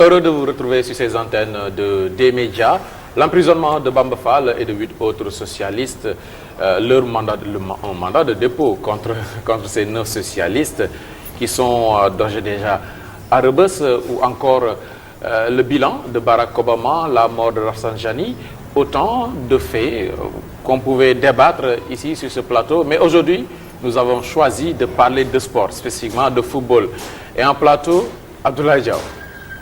Heureux de vous retrouver sur ces antennes des médias. L'emprisonnement de Bamba Fall et de 8 autres socialistes, leur mandat de dépôt contre ces 9 socialistes qui sont d'ores et déjà à Rebeuss, ou encore le bilan de Barack Obama, la mort de Rafsanjani, autant de faits qu'on pouvait débattre ici sur ce plateau. Mais aujourd'hui, nous avons choisi de parler de sport, spécifiquement de football. Et en plateau, Abdoulaye Diaw.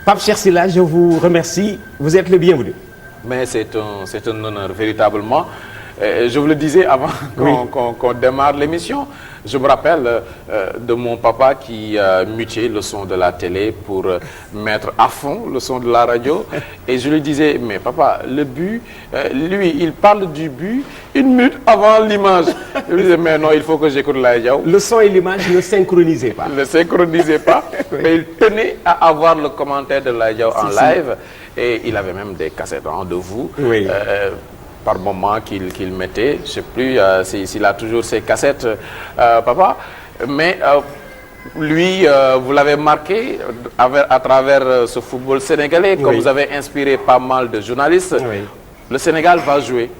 Pape Cheikh Sylla, je vous remercie. Vous êtes le bienvenu. Mais c'est un honneur, véritablement. Je vous le disais avant qu'on démarre l'émission. Je me rappelle de mon papa qui mutait le son de la télé pour mettre à fond le son de la radio. Et je lui disais, mais papa, le but, lui, il parle du but 1 minute avant l'image. Je lui disais, mais non, il faut que j'écoute Laye Diaw. Le son et l'image ne synchronisaient pas. Ne synchronisaient pas, mais il tenait à avoir le commentaire de Laye Diaw en live. Et il avait même des cassettes de vous. Oui. Par moment qu'il mettait, je ne sais plus s'il a toujours ses cassettes, papa, mais lui, vous l'avez marqué à travers ce football sénégalais, comme vous avez inspiré pas mal de journalistes. Oui. Le Sénégal va jouer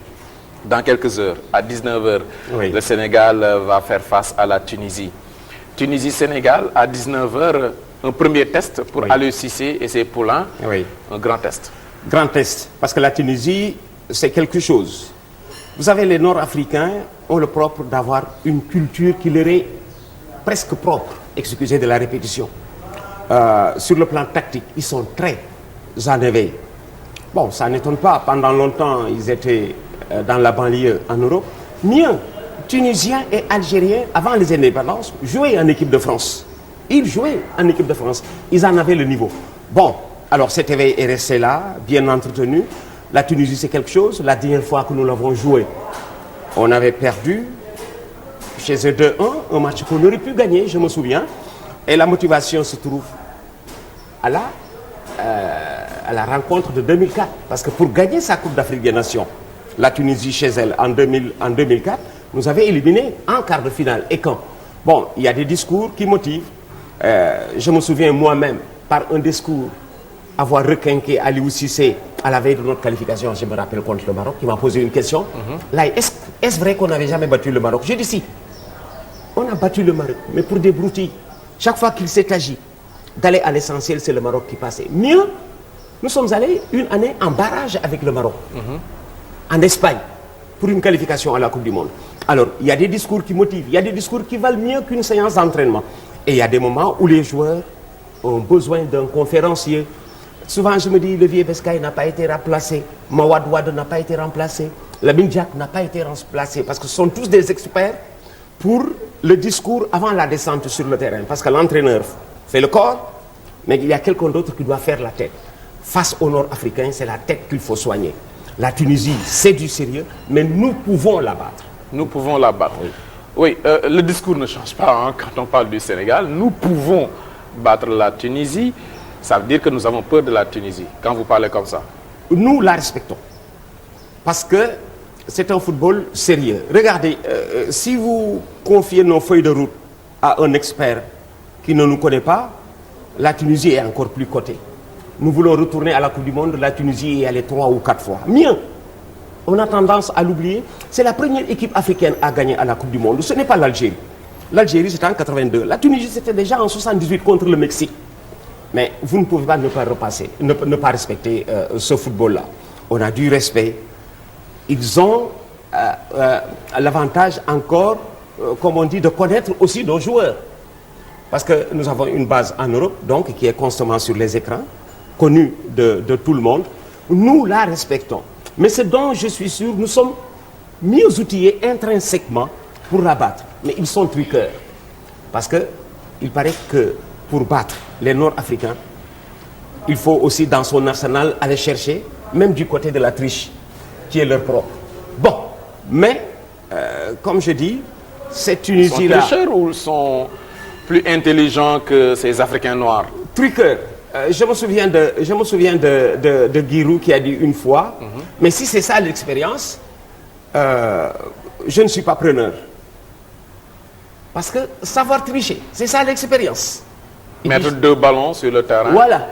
dans quelques heures, à 19h. Oui. Le Sénégal va faire face à la Tunisie. Tunisie-Sénégal, à 19h, un premier test pour Aliou Cissé et ses poulains, un grand test. Grand test, parce que la Tunisie, c'est quelque chose. Vous savez, les Nord-Africains ont le propre d'avoir une culture qui leur est presque propre, excusez de la répétition. Sur le plan tactique, ils sont très en éveil. Bon, ça n'étonne pas, pendant longtemps, ils étaient dans la banlieue en Europe. Mieux, Tunisiens et Algériens, avant les indépendances, jouaient en équipe de France. Ils jouaient en équipe de France. Ils en avaient le niveau. Bon, alors cet éveil est resté là, bien entretenu. La Tunisie, c'est quelque chose. La dernière fois que nous l'avons joué, on avait perdu chez eux 2-1, un match qu'on aurait pu gagner, je me souviens. Et la motivation se trouve à la rencontre de 2004. Parce que pour gagner sa Coupe d'Afrique des Nations, la Tunisie, chez elle, en 2004, nous avait éliminé en quart de finale. Et quand? Bon, il y a des discours qui motivent. Je me souviens moi-même, par un discours, avoir requinqué Aliou Cissé à la veille de notre qualification, je me rappelle, contre le Maroc, qui m'a posé une question. Là, est-ce vrai qu'on n'avait jamais battu le Maroc? J'ai dit si. On a battu le Maroc, mais pour des broutilles. Chaque fois qu'il s'est agi d'aller à l'essentiel, c'est le Maroc qui passait. Mieux, nous sommes allés une année en barrage avec le Maroc, en Espagne, pour une qualification à la Coupe du Monde. Alors, il y a des discours qui motivent, il y a des discours qui valent mieux qu'une séance d'entraînement. Et il y a des moments où les joueurs ont besoin d'un conférencier. Souvent, je me dis, le vieux Beskaï n'a pas été remplacé, Mawad Wade n'a pas été remplacé, Lamine Diack n'a pas été remplacé, parce que ce sont tous des experts pour le discours avant la descente sur le terrain. Parce que l'entraîneur fait le corps, mais il y a quelqu'un d'autre qui doit faire la tête. Face aux Nord-Africains, c'est la tête qu'il faut soigner. La Tunisie, c'est du sérieux, mais nous pouvons la battre. Nous pouvons la battre. Oui, le discours ne change pas quand on parle du Sénégal. Nous pouvons battre la Tunisie. Ça veut dire que nous avons peur de la Tunisie, quand vous parlez comme ça. Nous la respectons. Parce que c'est un football sérieux. Regardez, si vous confiez nos feuilles de route à un expert qui ne nous connaît pas, la Tunisie est encore plus cotée. Nous voulons retourner à la Coupe du Monde, la Tunisie est allée 3 ou 4 fois. Mieux, on a tendance à l'oublier. C'est la première équipe africaine à gagner à la Coupe du Monde. Ce n'est pas l'Algérie. L'Algérie, c'était en 82. La Tunisie, c'était déjà en 78 contre le Mexique. Mais vous ne pouvez pas ne pas respecter ce football-là. On a du respect. Ils ont l'avantage encore, comme on dit, de connaître aussi nos joueurs. Parce que nous avons une base en Europe, donc, qui est constamment sur les écrans, connue de tout le monde. Nous la respectons. Mais ce dont je suis sûr, nous sommes mieux outillés intrinsèquement pour la battre. Mais ils sont truqueurs. Parce qu'il paraît que pour battre les Nord-Africains, il faut aussi dans son arsenal aller chercher, même du côté de la triche, qui est leur propre. Bon, mais, comme je dis, cette Tunisie-là... Ils sont tricheurs ou ils sont plus intelligents que ces Africains noirs? Truqueurs. Je me souviens de Giroud qui a dit une fois, mais si c'est ça l'expérience, je ne suis pas preneur. Parce que savoir tricher, c'est ça l'expérience. Mettre 2 ballons sur le terrain. Voilà.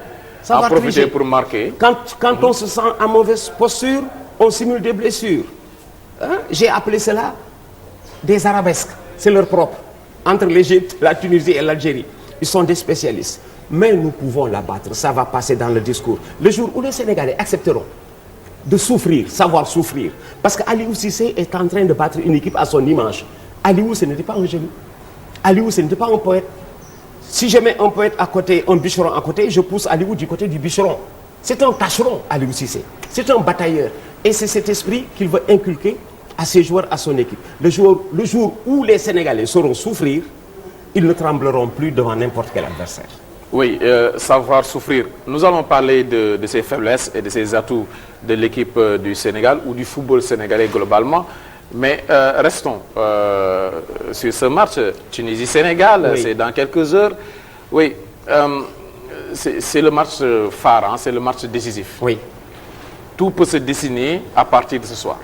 savoir profiter tricher. pour marquer. Quand on se sent en mauvaise posture, on simule des blessures. Hein? J'ai appelé cela des arabesques. C'est leur propre. Entre l'Égypte, la Tunisie et l'Algérie. Ils sont des spécialistes. Mais nous pouvons la battre. Ça va passer dans le discours. Le jour où les Sénégalais accepteront de souffrir, savoir souffrir. Parce qu'Aliou Cissé est en train de battre une équipe à son image. Aliou, ce n'était pas un génie. Aliou, ce n'était pas un poète. Si je mets un poète à côté, un bûcheron à côté, je pousse Aliou du côté du bûcheron. C'est un tâcheron, Aliou Cissé. C'est un batailleur. Et c'est cet esprit qu'il veut inculquer à ses joueurs, à son équipe. Le jour où les Sénégalais sauront souffrir, ils ne trembleront plus devant n'importe quel adversaire. Oui, savoir souffrir. Nous allons parler de ses faiblesses et de ses atouts de l'équipe du Sénégal ou du football sénégalais globalement. Mais restons sur ce match Tunisie-Sénégal, oui. C'est dans quelques heures. Oui, c'est le match phare, hein, c'est le match décisif. Oui. Tout peut se dessiner à partir de ce soir.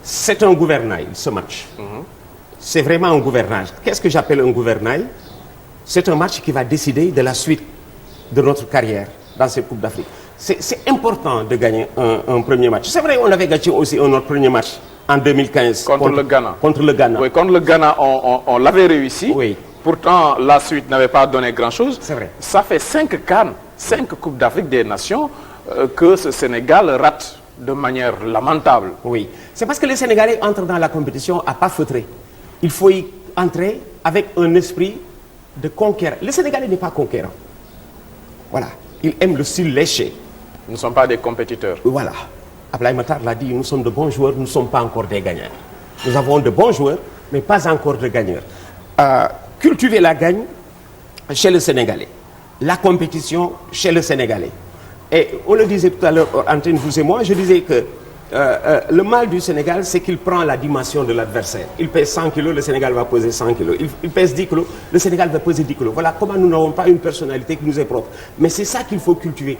C'est un gouvernail, ce match. C'est vraiment un gouvernail. Qu'est-ce que j'appelle un gouvernail? C'est un match qui va décider de la suite de notre carrière dans cette Coupe d'Afrique. C'est important de gagner un premier match. C'est vrai, on avait gagné aussi notre premier match en 2015. Contre le Ghana. Contre le Ghana. Oui, contre le Ghana, on l'avait réussi. Oui. Pourtant, la suite n'avait pas donné grand-chose. C'est vrai. Ça fait 5 CAN, 5 Coupes d'Afrique des Nations que ce Sénégal rate de manière lamentable. Oui. C'est parce que les Sénégalais entrent dans la compétition à pas feutrer. Il faut y entrer avec un esprit de conquérant. Le Sénégalais n'est pas conquérant. Voilà. Il aime le style léché. Nous ne sommes pas des compétiteurs. Voilà. Ablaye Matar l'a dit, nous sommes de bons joueurs, nous ne sommes pas encore des gagnants. Nous avons de bons joueurs, mais pas encore de gagneurs. Cultiver la gagne chez le Sénégalais. La compétition chez le Sénégalais. Et on le disait tout à l'heure, Antoine, vous et moi, je disais que le mal du Sénégal, c'est qu'il prend la dimension de l'adversaire. Il pèse 100 kilos, le Sénégal va peser 100 kilos. Il pèse 10 kilos, le Sénégal va peser 10 kilos. Voilà comment nous n'avons pas une personnalité qui nous est propre. Mais c'est ça qu'il faut cultiver.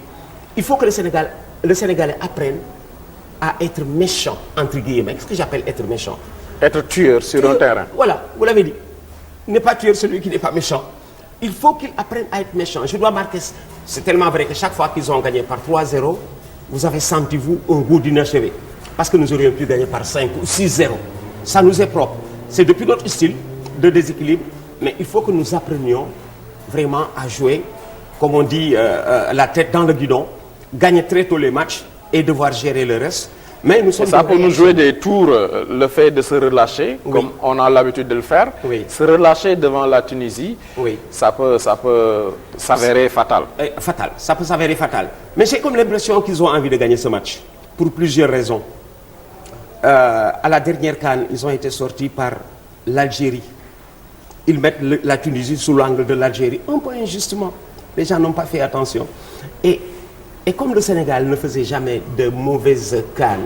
Il faut que le Sénégalais apprenne à être méchant, entre guillemets. Qu'est-ce que j'appelle être méchant? Être tueur sur un terrain. Voilà, vous l'avez dit. N'est pas tueur celui qui n'est pas méchant. Il faut qu'il apprenne à être méchant. Je dois marquer, c'est tellement vrai que chaque fois qu'ils ont gagné par 3-0, vous avez senti, vous, un goût d'inachevé. Parce que nous aurions pu gagner par 5 ou 6-0. Ça nous est propre. C'est depuis notre style de déséquilibre, mais il faut que nous apprenions vraiment à jouer, comme on dit, la tête dans le guidon, gagner très tôt les matchs et devoir gérer le reste. Mais nous sommes ça peut nous jouer des tours, le fait de se relâcher, oui. Comme on a l'habitude de le faire. Oui. Se relâcher devant la Tunisie, oui. Ça peut s'avérer fatal. Fatal, ça peut s'avérer fatal. Mais j'ai comme l'impression qu'ils ont envie de gagner ce match, pour plusieurs raisons. À la dernière CAN, ils ont été sortis par l'Algérie. Ils mettent la Tunisie sous l'angle de l'Algérie, un peu injustement. Les gens n'ont pas fait attention. Et comme le Sénégal ne faisait jamais de mauvaises CAN,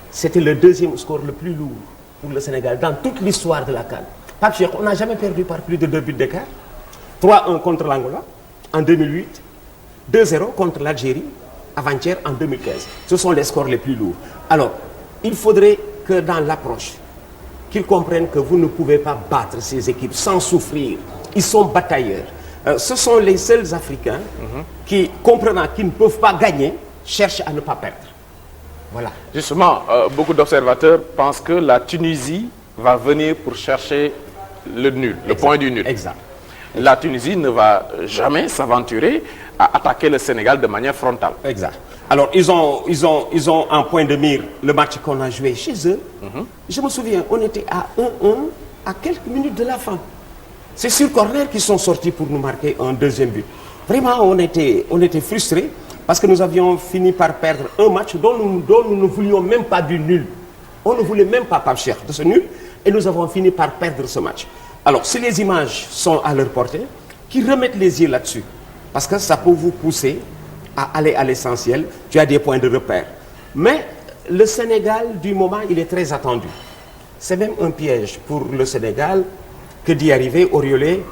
c'était le deuxième score le plus lourd pour le Sénégal dans toute l'histoire de la CAN. Pape Cheikh, on n'a jamais perdu par plus de 2 buts d'écart. 3-1 contre l'Angola en 2008, 2-0 contre l'Algérie avant-hier en 2015. Ce sont les scores les plus lourds. Alors, il faudrait que dans l'approche, qu'ils comprennent que vous ne pouvez pas battre ces équipes sans souffrir. Ils sont batailleurs. Ce sont les seuls Africains qui, comprenant qu'ils ne peuvent pas gagner, cherchent à ne pas perdre. Voilà. Justement, beaucoup d'observateurs pensent que la Tunisie va venir pour chercher le nul, le point du nul. Exact. La Tunisie ne va jamais s'aventurer à attaquer le Sénégal de manière frontale. Exact. Alors, ils ont en point de mire le match qu'on a joué chez eux. Je me souviens, on était à 1-1 à quelques minutes de la fin. C'est sur corner qu'ils sont sortis pour nous marquer un deuxième but. Vraiment, on était frustrés parce que nous avions fini par perdre un match dont nous ne voulions même pas du nul. On ne voulait même pas Pape Cheikh de ce nul et nous avons fini par perdre ce match. Alors, si les images sont à leur portée, qu'ils remettent les yeux là-dessus. Parce que ça peut vous pousser à aller à l'essentiel. Tu as des points de repère. Mais le Sénégal, du moment, il est très attendu. C'est même un piège pour le Sénégal que d'y arriver auréolé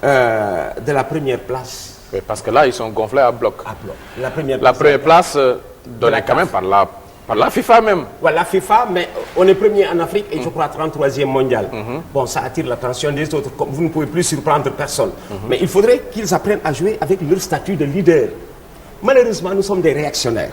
de la première place. Oui, parce que là, ils sont gonflés à bloc. À bloc. La première place donnée quand même par la FIFA même. Voilà, la FIFA, mais on est premier en Afrique et je crois 33e mondial. Bon, ça attire l'attention des autres. Comme vous ne pouvez plus surprendre personne. Mais il faudrait qu'ils apprennent à jouer avec leur statut de leader. Malheureusement, nous sommes des réactionnaires.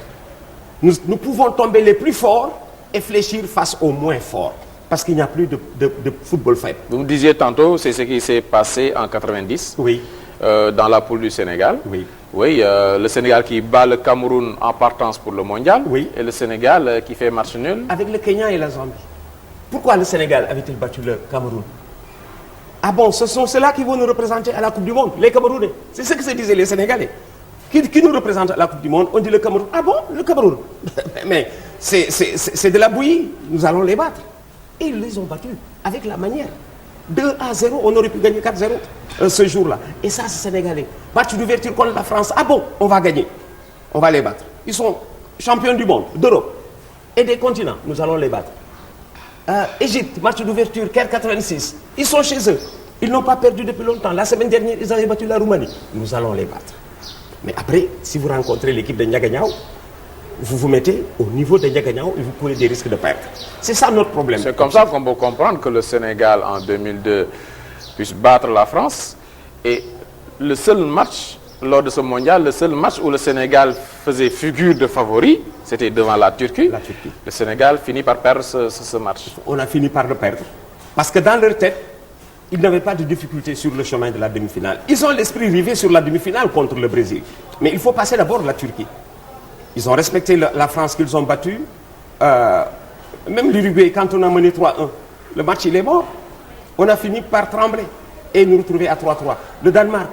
Nous pouvons tomber les plus forts et fléchir face aux moins forts. Parce qu'il n'y a plus de football faible. Vous me disiez tantôt, c'est ce qui s'est passé en 90. Oui. Dans la poule du Sénégal. Oui. Oui, le Sénégal qui bat le Cameroun en partance pour le mondial. Oui. Et le Sénégal qui fait match nul. Avec le Kenya et la Zambie. Pourquoi le Sénégal avait-il battu le Cameroun? Ah bon, ce sont ceux-là qui vont nous représenter à la Coupe du Monde, les Camerounais. C'est ce que se disaient les Sénégalais. Qui nous représentent à la Coupe du Monde, on dit le Cameroun. Ah bon, le Cameroun? Mais c'est de la bouillie, nous allons les battre. Et ils les ont battus avec la manière. 2-0, on aurait pu gagner 4-0 ce jour-là. Et ça, c'est sénégalais. Match d'ouverture contre la France. Ah bon, on va gagner. On va les battre. Ils sont champions du monde, d'Europe et des continents. Nous allons les battre. Égypte, match d'ouverture, Caire 86. Ils sont chez eux. Ils n'ont pas perdu depuis longtemps. La semaine dernière, ils avaient battu la Roumanie. Nous allons les battre. Mais après, si vous rencontrez l'équipe de Ndiaganiao, vous vous mettez au niveau de Ndiaganiao et vous prenez des risques de perdre. C'est ça notre problème. C'est comme ça qu'on peut comprendre que le Sénégal en 2002 puisse battre la France. Et le seul match, lors de ce mondial, le seul match où le Sénégal faisait figure de favori, c'était devant la Turquie. La Turquie. Le Sénégal finit par perdre ce match. On a fini par le perdre. Parce que dans leur tête, ils n'avaient pas de difficulté sur le chemin de la demi-finale. Ils ont l'esprit rivé sur la demi-finale contre le Brésil. Mais il faut passer d'abord la Turquie. Ils ont respecté la France qu'ils ont battue. Même l'Uruguay, quand on a mené 3-1, le match il est mort. On a fini par trembler et nous retrouver à 3-3. Le Danemark,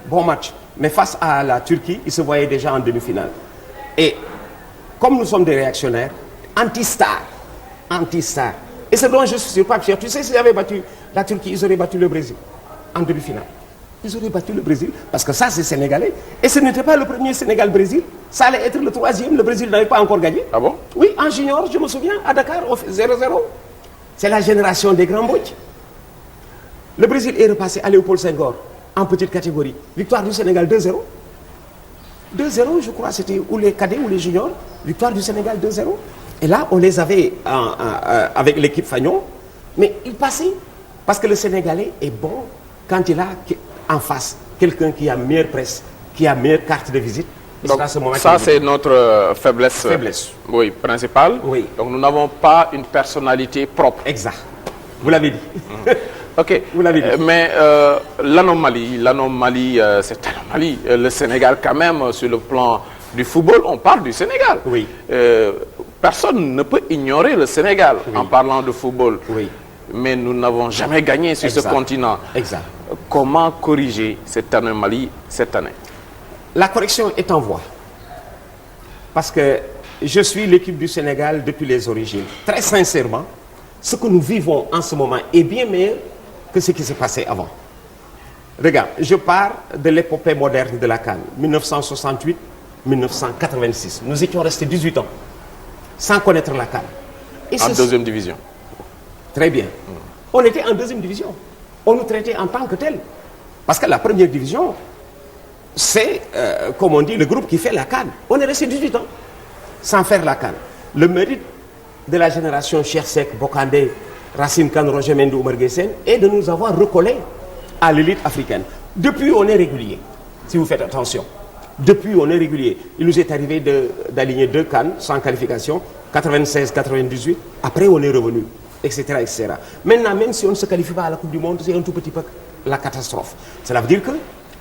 bon match. Mais face à la Turquie, ils se voyaient déjà en demi-finale. Et comme nous sommes des réactionnaires, anti-stars. Et c'est donc je suis sûr, Pape Cheikh, tu sais, s'ils avaient battu la Turquie, ils auraient battu le Brésil en demi-finale. Ils auraient battu le Brésil, parce que ça, c'est sénégalais. Et ce n'était pas le premier Sénégal-Brésil, ça allait être le troisième, le Brésil n'avait pas encore gagné. Ah bon? Oui, en junior, je me souviens, à Dakar, on fait 0-0. C'est la génération des grands boys. Le Brésil est repassé à Léopold Senghor, en petite catégorie. Victoire du Sénégal 2-0. 2-0, je crois, c'était ou les cadets ou les juniors. Victoire du Sénégal 2-0. Et là, on les avait avec l'équipe Fagnon, mais ils passaient, parce que le Sénégalais est bon quand il a en face quelqu'un qui a meilleure presse, qui a meilleure carte de visite. Donc, ça, c'est notre faiblesse. Oui, principale. Oui. Donc, nous n'avons pas une personnalité propre. Exact. Vous l'avez dit. Ok. Vous l'avez dit. Mais l'anomalie, cette anomalie, le Sénégal, quand même, sur le plan du football, on parle du Sénégal. Oui. Personne ne peut ignorer le Sénégal en parlant de football. Oui. Mais nous n'avons jamais gagné sur ce continent. Exact. Comment corriger cette anomalie cette année? La correction est en voie. Parce que je suis l'équipe du Sénégal depuis les origines. Très sincèrement, ce que nous vivons en ce moment est bien meilleur que ce qui s'est passé avant. Regarde, je pars de l'épopée moderne de la CAN, 1968-1986. Nous étions restés 18 ans sans connaître la CAN. En deuxième division. Très bien. On était en deuxième division. On nous traitait en tant que tel. Parce que la première division, c'est, comme on dit, le groupe qui fait la CAN. On est resté 18 ans sans faire la CAN. Le mérite de la génération Cheikh Seck, Bokandé, Racine Kane, Roger Mendy, Oumar Gueye Sène est de nous avoir recollés à l'élite africaine. Depuis, on est régulier, si vous faites attention. Depuis, on est régulier. Il nous est arrivé d'aligner 2 CAN sans qualification, 96-98. Après, on est revenu, etc., etc. Maintenant, même si on ne se qualifie pas à la Coupe du Monde, c'est un tout petit peu la catastrophe. Cela veut dire que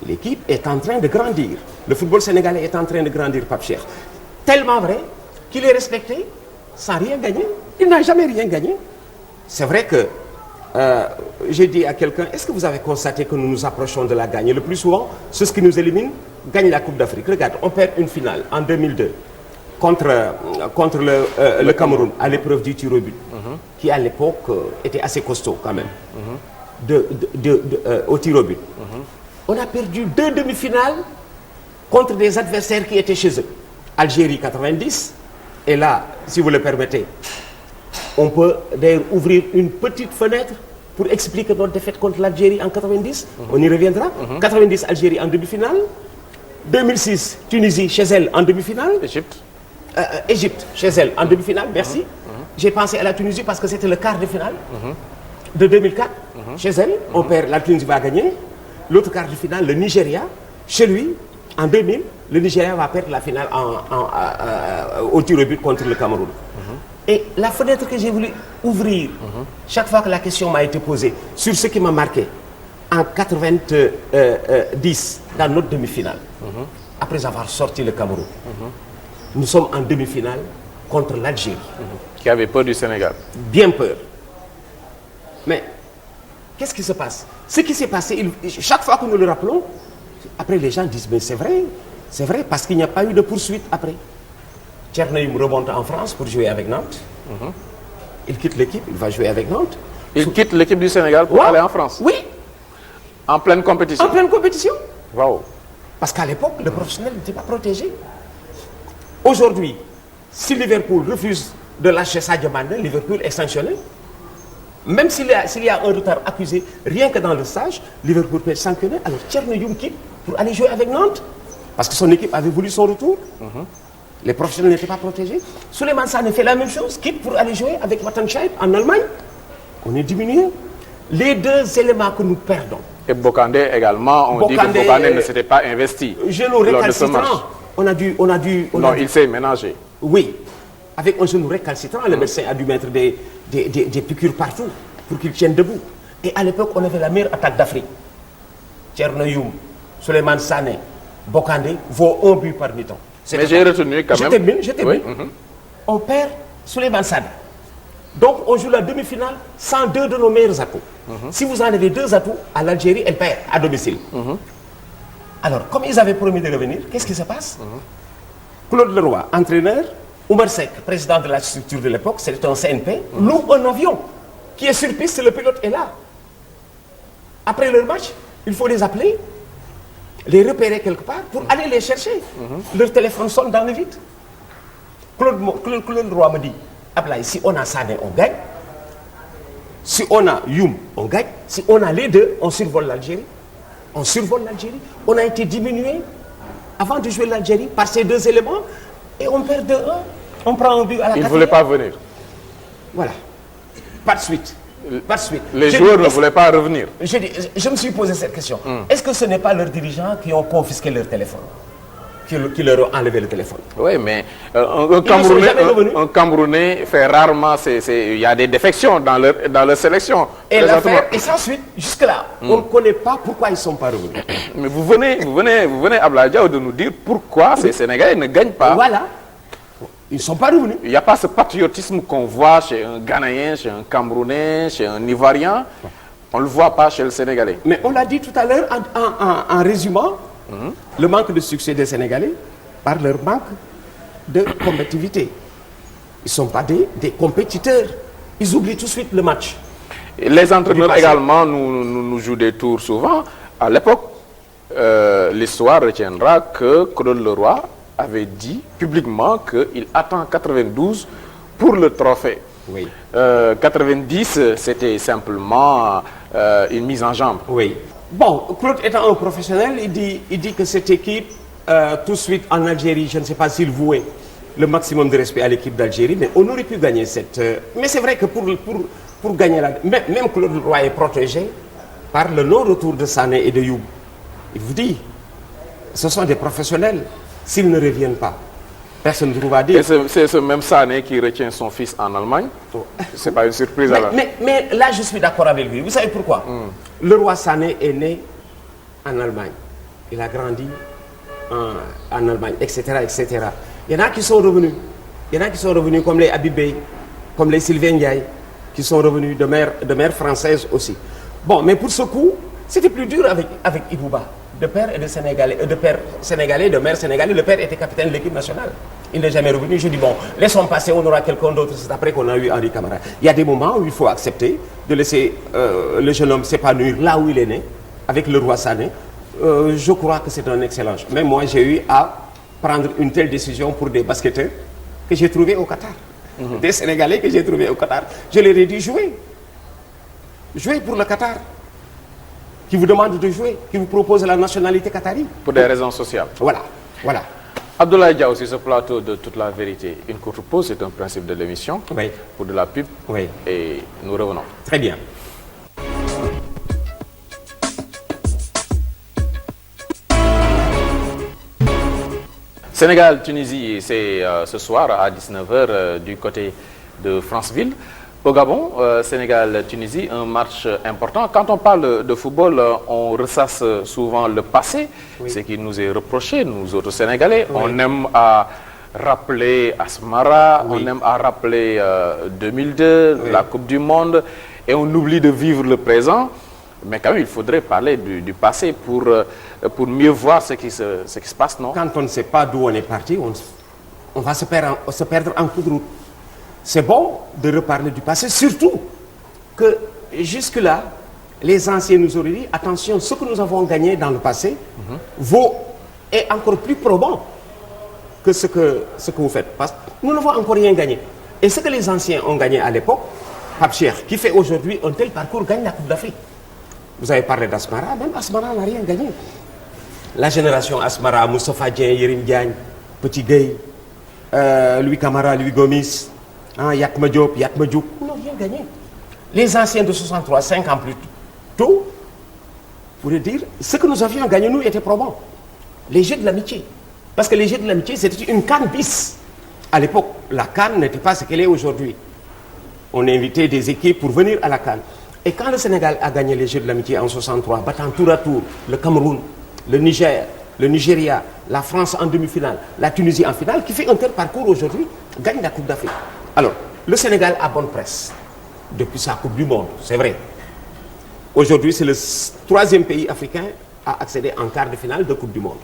l'équipe est en train de grandir. Le football sénégalais est en train de grandir, Pape Cheikh. Tellement vrai qu'il est respecté sans rien gagner. Il n'a jamais rien gagné. C'est vrai que j'ai dit à quelqu'un, est-ce que vous avez constaté que nous nous approchons de la gagne? Le plus souvent, ceux qui nous éliminent gagnent la Coupe d'Afrique. Regarde, on perd une finale en 2002 contre le Cameroun à l'épreuve du tir au but, qui à l'époque était assez costaud quand même, au tir au but. On a perdu 2 demi-finales contre des adversaires qui étaient chez eux. Algérie 90, et là, si vous le permettez, on peut d'ailleurs ouvrir une petite fenêtre pour expliquer notre défaite contre l'Algérie en 90. On y reviendra. 90, Algérie en demi-finale. 2006, Tunisie chez elle en demi-finale. Égypte chez elle en demi-finale, merci. J'ai pensé à la Tunisie parce que c'était le quart de finale de 2004. Chez elle, on perd, la Tunisie va gagner. L'autre quart de finale, le Nigeria, chez lui, en 2000, le Nigeria va perdre la finale au tir au but contre le Cameroun. Et la fenêtre que j'ai voulu ouvrir, chaque fois que la question m'a été posée, sur ce qui m'a marqué, en 90, dans notre demi-finale, après avoir sorti le Cameroun, nous sommes en demi-finale contre l'Algérie. Qui avait peur du Sénégal. Bien peur. Mais qu'est-ce qui se passe? Ce qui s'est passé, chaque fois que nous le rappelons, après les gens disent, mais c'est vrai, parce qu'il n'y a pas eu de poursuite après. Tchernoïm remonte en France pour jouer avec Nantes. Il quitte l'équipe, il va jouer avec Nantes. Il quitte l'équipe du Sénégal pour aller en France. Oui. En pleine compétition. En pleine compétition. Waouh. Parce qu'à l'époque, le professionnel n'était pas protégé. Aujourd'hui, si Liverpool refuse de lâcher Sadio Mané, Liverpool est sanctionné. Même s'il y a un retard accusé, rien que dans le stage, Liverpool peut être sanctionné. Alors Tchernoïm quitte pour aller jouer avec Nantes. Parce que son équipe avait voulu son retour. Les professionnels n'étaient pas protégés. Souleymane Sané fait la même chose, quitte pour aller jouer avec Wattenscheid en Allemagne. On est diminué. Les deux éléments que nous perdons. Et Bokandé également, on dit que Bokandé ne s'était pas investi. Genou récalcitrant. On a dû. Non, il s'est ménagé. Oui. Avec un genou récalcitrant, le médecin a dû mettre des piqûres partout pour qu'il tienne debout. Et à l'époque, on avait la meilleure attaque d'Afrique. Tchernoïm, Souleymane Sané, Bokandé vaut un but par mi-temps. Mais j'ai retenu quand même. Je termine. On perd Souleymane Sané. Donc on joue la demi-finale sans deux de nos meilleurs atouts. Si vous enlevez deux atouts, à l'Algérie, elle perd à domicile. Alors, comme ils avaient promis de revenir, qu'est-ce qui se passe? Claude Leroy, entraîneur, Oumar Seck, président de la structure de l'époque, c'était un CNP, loue un avion qui est sur piste, le pilote est là. Après leur match, il faut les appeler, les repérer quelque part pour aller les chercher. Leur téléphone sonne dans le vide. Claude Leroy me dit, Ablaye, si on a Sané, on gagne. Si on a Youm, on gagne. Si on a les deux, on survole l'Algérie. On survole l'Algérie. On a été diminué avant de jouer l'Algérie par ces deux éléments et on perd 2-1. On prend un but à la 4e. Il ne voulait pas venir. Voilà. Pas de suite. Pas de suite. Les joueurs ne voulaient pas revenir. Je me suis posé cette question. Est-ce que ce n'est pas leurs dirigeants qui ont confisqué leur téléphone? Qui leur ont enlevé le téléphone? Oui, mais un Camerounais fait rarement... Il y a des défections dans leur sélection. Et l'affaire, et sans suite, jusque-là, on ne connaît pas pourquoi ils ne sont pas revenus. Mais vous venez Ablaye Diaw, de nous dire pourquoi ces Sénégalais ne gagnent pas. Voilà. Ils ne sont pas revenus. Il n'y a pas ce patriotisme qu'on voit chez un Ghanéen, chez un Camerounais, chez un Ivoirien. On ne le voit pas chez le Sénégalais. Mais on l'a dit tout à l'heure en résumant le manque de succès des Sénégalais par leur manque de combativité. Ils ne sont pas des compétiteurs. Ils oublient tout de suite le match. Et les entraîneurs également nous jouent des tours souvent. À l'époque, l'histoire retiendra que Claude Leroy avait dit publiquement qu'il attend 92 pour le trophée. Oui. 90, c'était simplement une mise en jambe. Oui. Bon, Claude étant un professionnel, il dit que cette équipe, tout de suite en Algérie, je ne sais pas s'il vouait le maximum de respect à l'équipe d'Algérie, mais on aurait pu gagner cette... mais c'est vrai que pour gagner la... Même Claude Leroy est protégé par le non-retour de Sané et de Youm. Il vous dit, ce sont des professionnels. S'ils ne reviennent pas, personne ne trouve à dire. Et c'est ce même Sané qui retient son fils en Allemagne. Ce n'est pas une surprise alors. Mais là, je suis d'accord avec lui. Vous savez pourquoi? Le roi Sané est né en Allemagne. Il a grandi en Allemagne, etc., etc. Il y en a qui sont revenus. Il y en a qui sont revenus comme les Habibé, comme les Sylvain Ndiaye, qui sont revenus de mère française aussi. Bon, mais pour ce coup, c'était plus dur avec Ibouba. De père et de Sénégalais, de père sénégalais, de mère sénégalais, le père était capitaine de l'équipe nationale. Il n'est jamais revenu. Je dis bon, laissons passer, on aura quelqu'un d'autre. C'est après qu'on a eu Henri Camara. Il y a des moments où il faut accepter de laisser le jeune homme s'épanouir là où il est né, avec le roi Sané. Je crois que c'est un excellent choix. Mais moi, j'ai eu à prendre une telle décision pour des basketteurs que j'ai trouvés au Qatar. Des Sénégalais que j'ai trouvés au Qatar. Je leur ai dit jouer. Jouer pour le Qatar. Qui vous demande de jouer, qui vous propose la nationalité qatari. Pour des raisons sociales. Voilà, voilà. Abdoulaye Diaw, sur ce plateau de Toute la vérité, une courte pause, c'est un principe de l'émission. Oui. Pour de la pub. Oui. Et nous revenons. Très bien. Sénégal-Tunisie, c'est ce soir à 19h du côté de Franceville. Au Gabon, Sénégal-Tunisie, un match important. Quand on parle de football, on ressasse souvent le passé, ce qui nous est reproché, nous autres Sénégalais. Oui. On aime à rappeler Asmara, on aime à rappeler 2002, la Coupe du Monde, et on oublie de vivre le présent. Mais quand même, il faudrait parler du passé pour mieux voir ce qui se passe, non? Quand on ne sait pas d'où on est parti, on va se perdre en cours de route. C'est bon de reparler du passé, surtout que jusque-là, les anciens nous auraient dit, attention, ce que nous avons gagné dans le passé est encore plus probant que ce que vous faites. Parce que nous n'avons encore rien gagné. Et ce que les anciens ont gagné à l'époque, Pape Cheikh, qui fait aujourd'hui un tel parcours, gagne la Coupe d'Afrique. Vous avez parlé d'Asmara, même Asmara n'a rien gagné. La génération Asmara, Moustapha Dieng, Yérim Diagne, Petit Gueye, Louis Camara, Louis Gomis, Yatma Diop, Yatma Diouk, n'ont rien gagné. Les anciens de 63, 5 ans plus tôt, pourraient dire, ce que nous avions gagné, nous, était probant. Les Jeux de l'amitié. Parce que les Jeux de l'amitié, c'était une CAN bis. À l'époque, la CAN n'était pas ce qu'elle est aujourd'hui. On invitait des équipes pour venir à la CAN. Et quand le Sénégal a gagné les Jeux de l'amitié en 63, battant tour à tour le Cameroun, le Niger, le Nigeria, la France en demi-finale, la Tunisie en finale, qui fait un tel parcours aujourd'hui, gagne la Coupe d'Afrique. Alors, le Sénégal a bonne presse depuis sa Coupe du Monde, c'est vrai. Aujourd'hui, c'est le 3e pays africain à accéder en quart de finale de Coupe du Monde.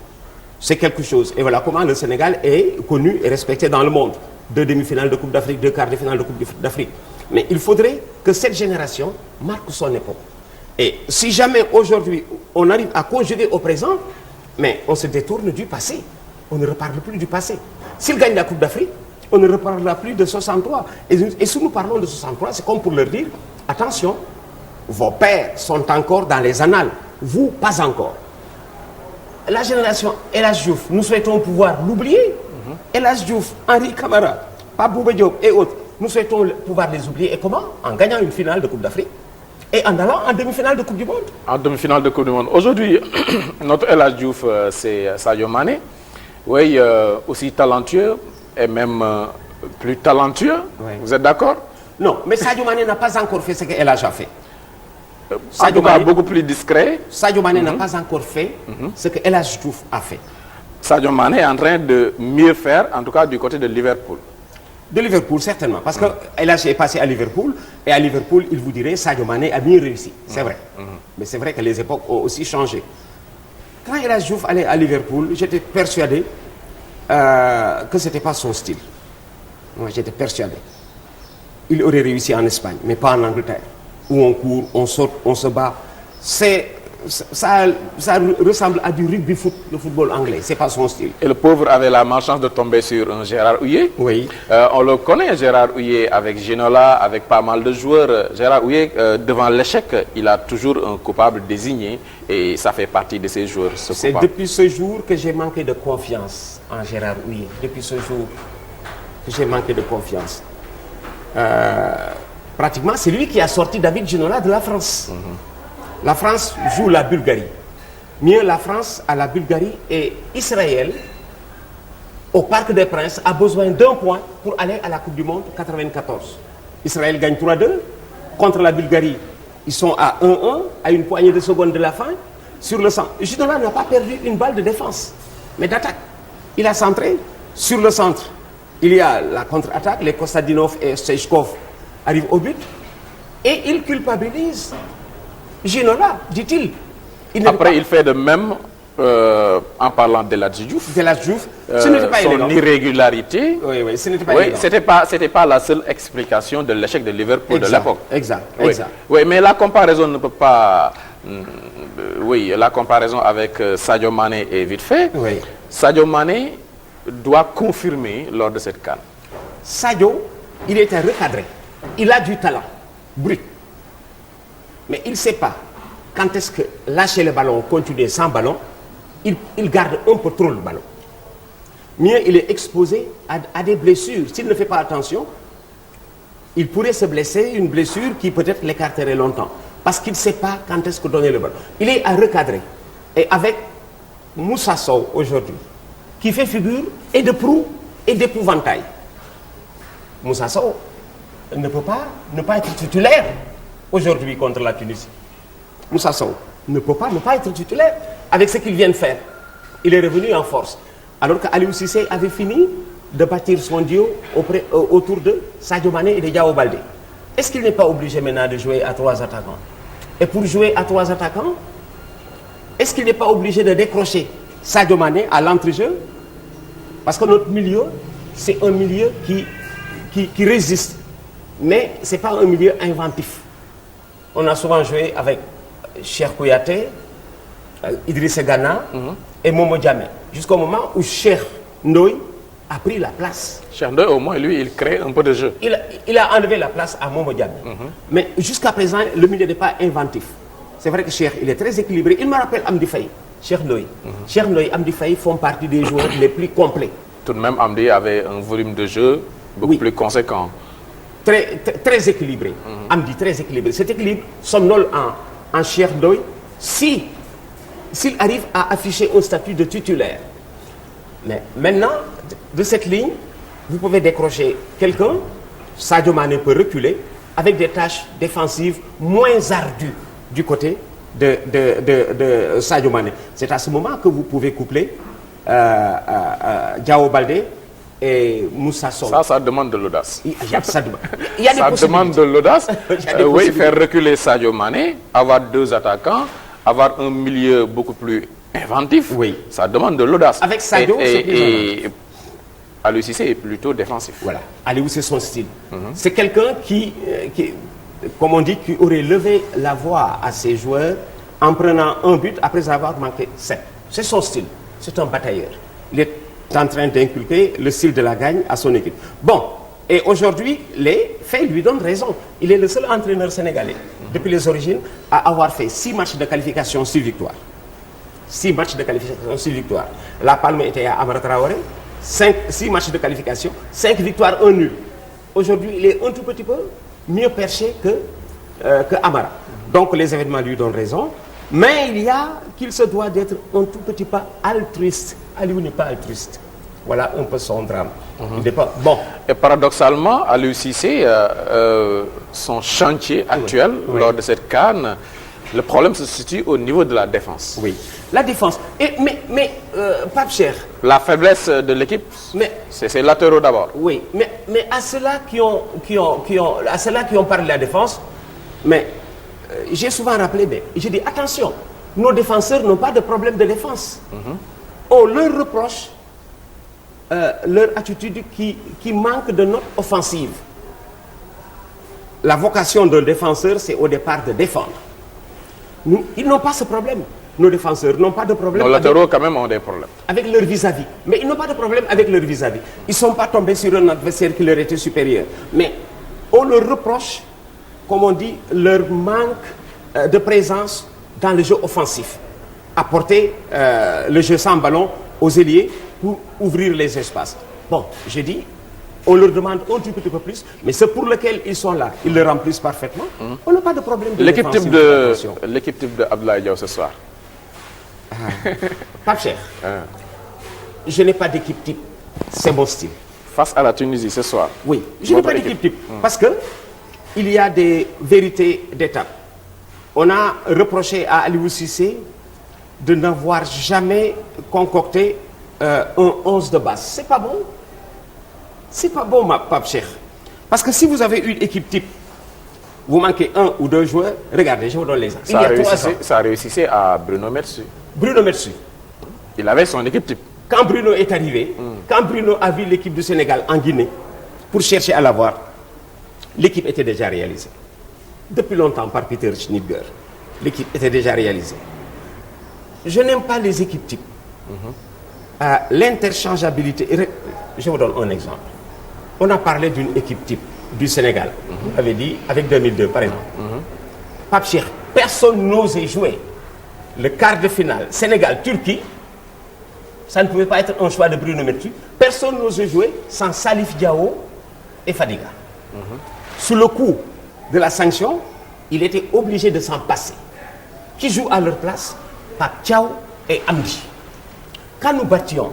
C'est quelque chose. Et voilà comment le Sénégal est connu et respecté dans le monde. 2 demi-finales de Coupe d'Afrique, 2 quarts de finale de Coupe d'Afrique. Mais il faudrait que cette génération marque son époque. Et si jamais aujourd'hui on arrive à conjuguer au présent, mais on se détourne du passé. On ne reparle plus du passé. S'ils gagnent la Coupe d'Afrique, on ne reparlera plus de 63. Et si nous parlons de 63, c'est comme pour leur dire, attention, vos pères sont encore dans les annales, vous pas encore. La génération El Hadji Diouf, nous souhaitons pouvoir l'oublier. El Hadji Diouf, Henri Camara, Pape Bouba Diop et autres, nous souhaitons pouvoir les oublier. Et comment? En gagnant une finale de Coupe d'Afrique et en allant en demi-finale de Coupe du Monde. En demi-finale de Coupe du Monde. Aujourd'hui, notre El Hadji Diouf, c'est Sadio Mané. Oui, aussi talentueux et même plus talentueux. Oui. Vous êtes d'accord? Non, mais Sadio Mané n'a pas encore fait ce que El Hadji a fait. En tout cas, beaucoup plus discret. Sadio Mané n'a pas encore fait ce que El Hadji Diouf a fait. Sadio Mané est en train de mieux faire, en tout cas du côté de Liverpool. De Liverpool, certainement. Parce que El Hadji est passé à Liverpool, et à Liverpool, il vous dirait Sadio Mané a mieux réussi. C'est vrai. Mais c'est vrai que les époques ont aussi changé. Quand El Hadji Diouf allait à Liverpool, j'étais persuadé que ce n'était pas son style. Moi, j'étais persuadé. Il aurait réussi en Espagne, mais pas en Angleterre, où on court, on saute, on se bat. Ça ressemble à du rugby foot, le football anglais. C'est pas son style. Et le pauvre avait la malchance de tomber sur un Gérard Houllier. Oui. On le connaît, Gérard Houllier, avec Ginola, avec pas mal de joueurs. Gérard Houllier, devant l'échec, il a toujours un coupable désigné et ça fait partie de ces joueurs. C'est depuis ce jour que j'ai manqué de confiance en Gérard Houllier. Depuis ce jour que j'ai manqué de confiance. Pratiquement, c'est lui qui a sorti David Ginola de la France. La France joue la Bulgarie. Mieux, la France à la Bulgarie et Israël, au Parc des Princes, a besoin d'un point pour aller à la Coupe du Monde 94. Israël gagne 3-2. Contre la Bulgarie, ils sont à 1-1, à une poignée de secondes de la fin. Sur le centre, Ginola n'a pas perdu une balle de défense, mais d'attaque. Il a centré. Sur le centre, il y a la contre-attaque. Les Kostadinov et Sechkov arrivent au but. Et il culpabilise Ginola, dit-il. Après, il fait de même en parlant de El Hadji Diouf. De El Hadji Diouf, ce n'était pas élégant. Son irrégularité. Oui, ce n'était pas élégant. C'était pas la seule explication de l'échec de Liverpool de l'époque. Exact. Oui, mais la comparaison ne peut pas... Oui, la comparaison avec Sadio Mané est vite fait. Oui. Sadio Mané doit confirmer lors de cette CAN. Sadio, il était recadré. Il a du talent brut. Mais il ne sait pas quand est-ce que lâcher le ballon, continuer sans ballon, il garde un peu trop le ballon. Mieux, il est exposé à des blessures. S'il ne fait pas attention, il pourrait se blesser, une blessure qui peut-être l'écarterait longtemps. Parce qu'il ne sait pas quand est-ce que donner le ballon. Il est à recadrer. Et avec Moussa Sow aujourd'hui, qui fait figure et de proue et d'épouvantail. Moussa Sow ne peut pas ne pas être titulaire aujourd'hui contre la Tunisie. Moussa Sow ne peut pas ne pas être titulaire avec ce qu'il vient de faire. Il est revenu en force. Alors que Aliou Cissé avait fini de bâtir son duo autour de Sadio Mané et de Diao Baldé. Est-ce qu'il n'est pas obligé maintenant de jouer à 3 attaquants? Et pour jouer à 3 attaquants, est-ce qu'il n'est pas obligé de décrocher Sadio Mané à l'entrejeu? Parce que notre milieu, c'est un milieu qui résiste. Mais ce n'est pas un milieu inventif. On a souvent joué avec Cheikh Kouyaté, Idrissa Gana et Momo Diamé. Jusqu'au moment où Cheikh Ndoye a pris la place. Cheikh Ndoye, au moins, lui, il crée un peu de jeu. Il a enlevé la place à Momo Diamé. Mais jusqu'à présent, le milieu n'est pas inventif. C'est vrai que Cheikh, il est très équilibré. Il me rappelle Amdi Faye, Cheikh Ndoye. Cheikh Ndoye, Amdi Faye font partie des joueurs les plus complets. Tout de même, Amdi avait un volume de jeu beaucoup plus conséquent. Très équilibré. Amdi, très équilibré. Cet équilibre somnole en Cheikh Ndoye s'il arrive à afficher un statut de titulaire. Mais maintenant, de cette ligne, vous pouvez décrocher quelqu'un, Sadio Mané peut reculer, avec des tâches défensives moins ardues du côté de Sadio Mané. C'est à ce moment que vous pouvez coupler Diao Baldé et Moussa Sow. Ça demande de l'audace. Il y a ça demande de l'audace. Oui, faire reculer Sadio Mané, avoir 2 attaquants, avoir un milieu beaucoup plus inventif. Oui. Ça demande de l'audace. Avec Sadio, et Aliou Cissé est plutôt défensif. Voilà. Aliou, c'est son style. C'est quelqu'un qui, comme on dit, qui aurait levé la voix à ses joueurs en prenant un but après avoir manqué 7. C'est son style. C'est un batailleur. Il est en train d'inculquer le style de la gagne à son équipe. Bon, et aujourd'hui, les faits lui donnent raison. Il est le seul entraîneur sénégalais, depuis les origines, à avoir fait 6 matchs de qualification, 6 victoires. 6 matchs de qualification, 6 victoires. La palme était à Amara Traoré, 6 matchs de qualification, 5 victoires, 1 nul. Aujourd'hui, il est un tout petit peu mieux perché que Amara. Donc les événements lui donnent raison. Mais il y a qu'il se doit d'être un tout petit peu altruiste. Aliou n'est pas altruiste. Voilà un peu son drame. Il n'est pas bon. Et paradoxalement, Aliou Cissé, son chantier actuel lors de cette CAN, le problème se situe au niveau de la défense. Oui, la défense. Mais Pape Cheikh. La faiblesse de l'équipe, c'est ses latéraux d'abord. Oui, mais à ceux-là qui ont parlé de la défense, mais j'ai souvent rappelé, mais j'ai dit attention, nos défenseurs n'ont pas de problème de défense. On leur reproche leur attitude qui manque de note offensive. La vocation d'un défenseur, c'est au départ de défendre. Ils n'ont pas ce problème. Nos défenseurs n'ont pas de problème. Nos latéraux, quand même, ont des problèmes. Avec leur vis-à-vis. Mais ils n'ont pas de problème avec leur vis-à-vis. Ils ne sont pas tombés sur un adversaire qui leur était supérieur. Mais on leur reproche, comme on dit, leur manque de présence dans le jeu offensif. Apporter le jeu sans ballon aux ailiers pour ouvrir les espaces. Bon, j'ai dit, on leur demande un tout petit peu plus, mais c'est pour lequel ils sont là. Ils le remplissent parfaitement. On n'a pas de problème de l'équipe type l'équipe type de Abdoulaye Diaw ce soir. Pape Cheikh, je n'ai pas d'équipe type. C'est mon style. Face à la Tunisie ce soir. Oui, je n'ai pas d'équipe type. Parce que il y a des vérités d'étape. On a reproché à Aliou Cissé de n'avoir jamais concocté un 11 de base. C'est pas bon. C'est pas bon, ma Pape Cheikh. Parce que si vous avez une équipe type, vous manquez 1 ou 2 joueurs, regardez, je vous donne les exemples. Ça réussissait à Bruno Metsu. Bruno Metsu. Il avait son équipe type. Quand Bruno est arrivé, quand Bruno a vu l'équipe du Sénégal en Guinée, pour chercher à l'avoir, l'équipe était déjà réalisée. Depuis longtemps par Peter Schnittger, l'équipe était déjà réalisée. Je n'aime pas les équipes types. L'interchangeabilité. Je vous donne un exemple. On a parlé d'une équipe type du Sénégal. Vous l'avez dit avec 2002 par exemple. Pape Cheikh, personne n'osait jouer le quart de finale Sénégal-Turquie. Ça ne pouvait pas être un choix de Bruno Metsu. Personne n'osait jouer sans Salif Diao et Fadiga. Sous le coup de la sanction, il était obligé de s'en passer. Qui jouent à leur place? Pape Thiaw et Amdi. Quand nous battions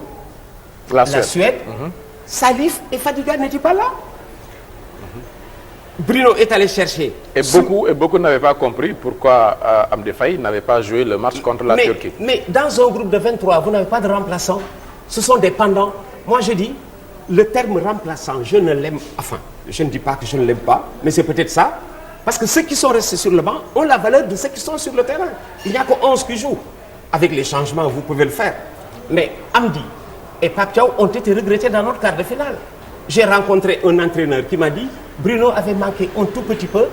la Suède. Salif et Fadiga n'étaient pas là. Bruno est allé chercher. Et beaucoup n'avaient pas compris pourquoi Amdi Faye n'avait pas joué le match contre la Turquie. Mais dans un groupe de 23, vous n'avez pas de remplaçants. Ce sont des pendants. Moi, je dis, le terme remplaçant, je ne l'aime... Enfin, je ne dis pas que je ne l'aime pas, mais c'est peut-être ça. Parce que ceux qui sont restés sur le banc ont la valeur de ceux qui sont sur le terrain. Il n'y a que 11 qui jouent. Avec les changements, vous pouvez le faire. Mais Amdi et Pape Thiaw ont été regrettés dans notre quart de finale. J'ai rencontré un entraîneur qui m'a dit Bruno avait manqué un tout petit peu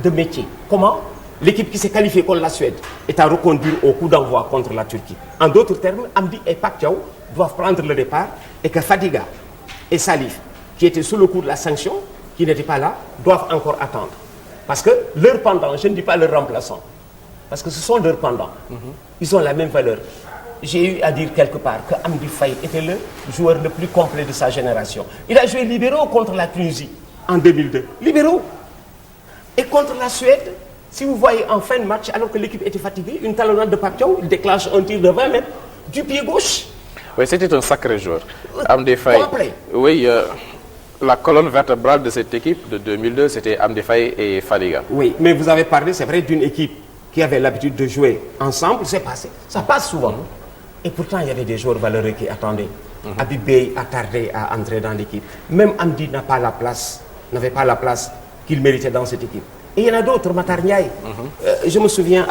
de métier. Comment? L'équipe qui s'est qualifiée contre la Suède est à reconduire au coup d'envoi contre la Turquie. En d'autres termes, Amdi et Pape Thiaw doivent prendre le départ et que Fadiga et Salif, qui étaient sous le coup de la sanction, qui n'étaient pas là, doivent encore attendre. Parce que leurs pendants, je ne dis pas leurs remplaçants, parce que ce sont leurs pendants, ils ont la même valeur. J'ai eu à dire quelque part que Amdi Faye était le joueur le plus complet de sa génération. Il a joué libéraux contre la Tunisie en 2002. Libéraux. Et contre la Suède, si vous voyez en fin de match, alors que l'équipe était fatiguée, une talonnade de Pape Thiaw, il déclenche un tir de 20 mètres du pied gauche. Oui, c'était un sacré joueur. Amdi Faye. Complet. Oui, la colonne vertébrale de cette équipe de 2002, c'était Amdi Faye et Fadiga. Oui, mais vous avez parlé, c'est vrai, d'une équipe qui avait l'habitude de jouer ensemble. C'est passé. Ça passe souvent. Et pourtant, il y avait des joueurs valeureux qui attendaient. Habib Beye a tardé à entrer dans l'équipe. Même Amdi n'avait pas la place qu'il méritait dans cette équipe. Et il y en a d'autres, Matar Ndiaye. Je me souviens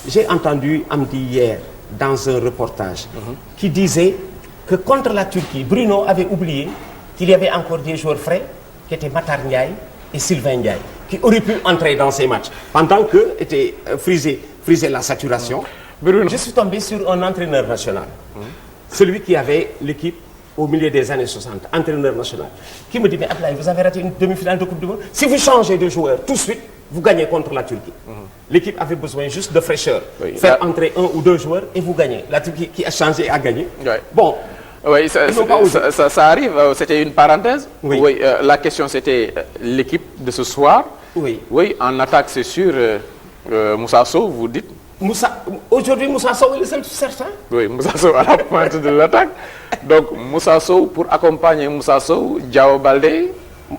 j'ai entendu Amdi hier dans un reportage qui disait que contre la Turquie, Bruno avait oublié qu'il y avait encore des joueurs frais qui étaient Matar Ndiaye et Sylvain Ndiaye, qui auraient pu entrer dans ces matchs pendant que était frisée la saturation. Je suis tombé sur un entraîneur national, celui qui avait l'équipe au milieu des années 60, entraîneur national, qui me dit, mais Ablaye, vous avez raté une demi-finale de Coupe du Monde. Si vous changez de joueur tout de suite, vous gagnez contre la Turquie. L'équipe avait besoin juste de fraîcheur. Faire entrer un ou deux joueurs et vous gagnez. La Turquie qui a changé a gagné. Bon. Oui, ça arrive, c'était une parenthèse. Oui. La question c'était l'équipe de ce soir. Oui, en attaque c'est sûr, Moussa Sow, vous dites. Aujourd'hui, Moussa Sow est le seul certain. Oui, Moussa Sow à la pointe de l'attaque. Donc, Moussa Sow, pour accompagner Moussa Sow, Diao Baldé.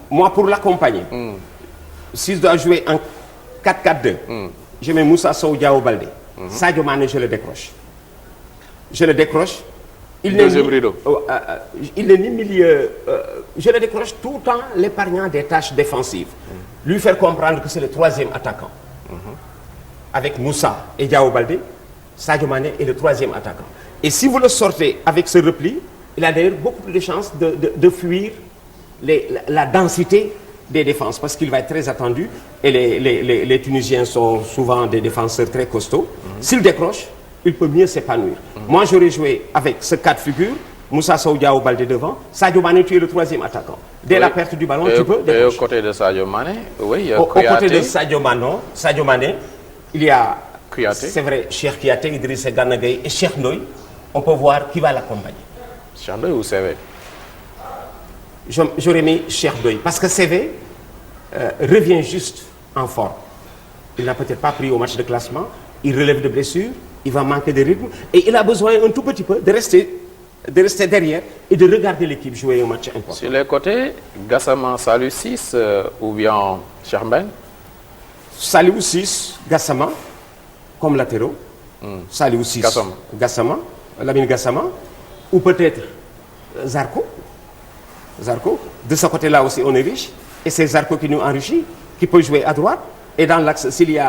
Moi, pour l'accompagner, si je dois jouer en 4-4-2, je mets Moussa Sow, Diao Baldé. Sadio Mané, je le décroche. Je le décroche. Il n'est ni milieu. Je le décroche tout en l'épargnant des tâches défensives. Lui faire comprendre que c'est le troisième attaquant. Avec Moussa et Diao Baldé, Sadio Mané est le troisième attaquant. Et si vous le sortez avec ce repli, il a d'ailleurs beaucoup plus de chances de fuir la densité des défenses, parce qu'il va être très attendu, et les Tunisiens sont souvent des défenseurs très costauds. S'il décroche, il peut mieux s'épanouir. Moi, j'aurais joué avec ce cas de figure, Moussa Sow, Diao Baldé devant, Sadio Mané, tu es le troisième attaquant. Dès la perte du ballon, tu peux décrocher. Et au côté de Sadio Mané, oui, au côté de Sadio Mané, il y a, c'est vrai, Cheikh Kouyaté, Idrissa Gana Gueye et Cheikh Ndoye. On peut voir qui va l'accompagner. Cheikh Ndoye ou CV? J'aurais mis Cheikh Ndoye, parce que CV revient juste en forme. Il n'a peut-être pas pris au match de classement, il relève de blessures, il va manquer de rythme, et il a besoin un tout petit peu de rester derrière et de regarder l'équipe jouer un match important. Sur les côtés, Gassama, Salou 6 ou bien Cherben? Salou 6, Gassama, comme latéraux. Salou 6, Gassama, Lamine Gassama, ou peut-être Zarko. De ce côté-là aussi, on est riche. Et c'est Zarko qui nous enrichit, qui peut jouer à droite. Et dans l'axe, s'il y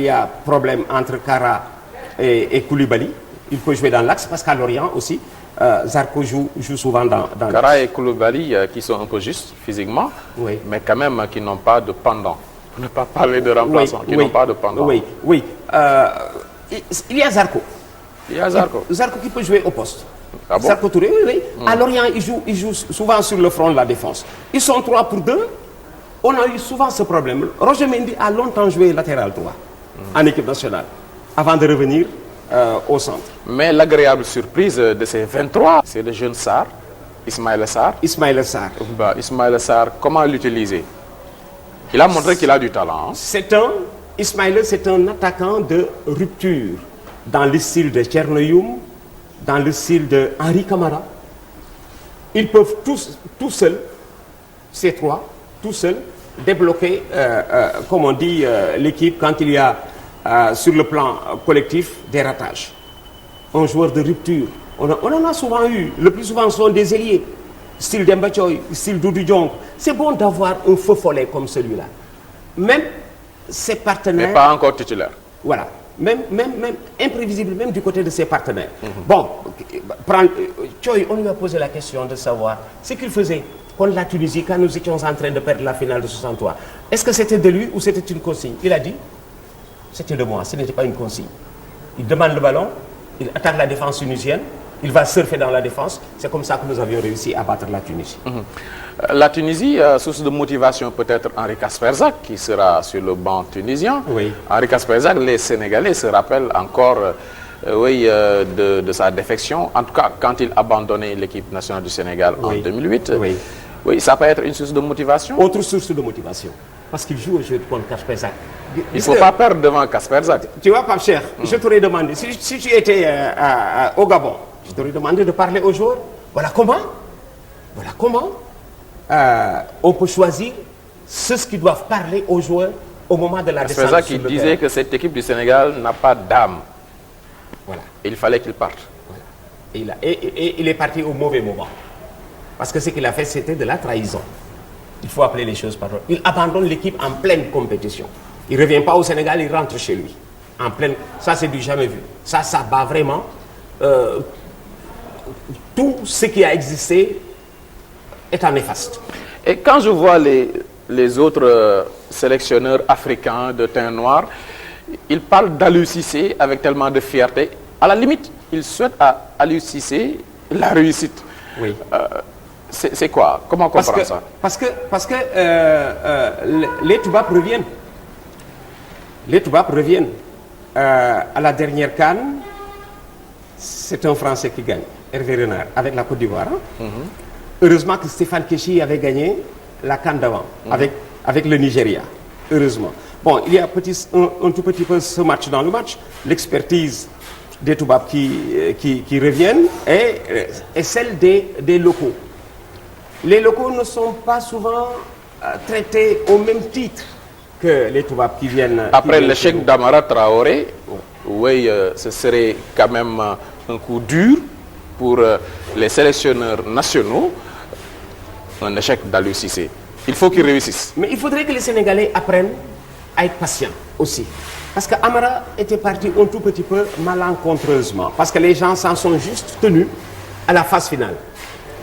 a problème entre Kara et Koulibaly, il peut jouer dans l'axe, parce qu'à Lorient aussi, Zarko joue souvent dans l'axe. Kara et Koulibaly qui sont un peu justes physiquement, mais quand même qui n'ont pas de pendant. Pour ne pas parler de remplaçants, qui n'ont pas de pendant. Oui. Il y a Zarko. Zarko qui peut jouer au poste. Ah bon? Zarko Touré, oui. À Lorient, il joue souvent sur le front de la défense. Ils sont 3 pour 2. On a eu souvent ce problème. Roger Mendy a longtemps joué latéral droit en équipe nationale, avant de revenir au centre. Mais l'agréable surprise de ces 23, c'est le jeune Sarr, Ismaïla Sarr. Ismaïla Sarr, comment l'utiliser? Il a montré qu'il a du talent. Ismaïla, c'est un attaquant de rupture, dans le style de Tchernoyoum, dans le style de Henri Camara. ils peuvent tout seuls, ces trois, tout seuls, débloquer, comme on dit, l'équipe quand il y a, sur le plan collectif, des ratages. Un joueur de rupture. On en a souvent eu. Le plus souvent, ce sont des ailiers. Style Demba Choy, style Doudou Diong. C'est bon d'avoir un feu follet comme celui-là. Même ses partenaires... Mais pas encore titulaire. Voilà. Même imprévisible, même du côté de ses partenaires. Bon, Choy, on lui a posé la question de savoir ce qu'il faisait contre la Tunisie quand nous étions en train de perdre la finale de 63. Est-ce que c'était de lui ou c'était une consigne? Il a dit, c'était de moi, ce n'était pas une consigne. Il demande le ballon, il attaque la défense tunisienne, il va surfer dans la défense. C'est comme ça que nous avions réussi à battre la Tunisie. La Tunisie, source de motivation peut-être Henri Kasperzak, qui sera sur le banc tunisien. Oui. Henri Kasperzak, les Sénégalais se rappellent encore de sa défection, en tout cas quand il abandonnait l'équipe nationale du Sénégal en 2008. Oui, ça peut être une source de motivation. Autre source de motivation, parce qu'il joue au jeu contre Kasperzak. Il ne faut pas perdre devant Kasperzak. Tu vois, Pape Cheikh, je t'aurais demandé, si tu étais au Gabon, je t'aurais demandé de parler aux joueurs. Voilà comment on peut choisir ceux qui doivent parler aux joueurs au moment de la descente. C'est ça qui disait que cette équipe du Sénégal n'a pas d'âme. Voilà. Il fallait qu'il parte. Voilà. Et il est parti au mauvais moment. Parce que ce qu'il a fait, c'était de la trahison. Il faut appeler les choses par nom. Il abandonne l'équipe en pleine compétition. Il ne revient pas au Sénégal, il rentre chez lui. En pleine... Ça, c'est du jamais vu. Ça bat vraiment tout ce qui a existé est en néfaste. Et quand je vois les autres sélectionneurs africains de teint noir, ils parlent d'Aliou Cissé avec tellement de fierté. À la limite, ils souhaitent à Aliou Cissé la réussite. Oui. C'est quoi? Comment comprendre ça? Parce que les Toubabs reviennent. Les Toubabs reviennent. À la dernière CAN, c'est un Français qui gagne, Hervé Renard, avec la Côte d'Ivoire. Heureusement que Stéphane Keshi avait gagné la CAN d'avant, avec le Nigeria. Heureusement. Bon, il y a un tout petit peu ce match dans le match. L'expertise des Toubabs qui reviennent et celle des locaux. Les locaux ne sont pas souvent traités au même titre que les Toubabs qui viennent... Après l'échec d'Amara Traoré, oui, ce serait quand même un coup dur pour les sélectionneurs nationaux, un échec d'Aliou Cissé. Il faut qu'ils réussissent. Mais il faudrait que les Sénégalais apprennent à être patients aussi. Parce que Amara était parti un tout petit peu malencontreusement. Parce que les gens s'en sont juste tenus à la phase finale.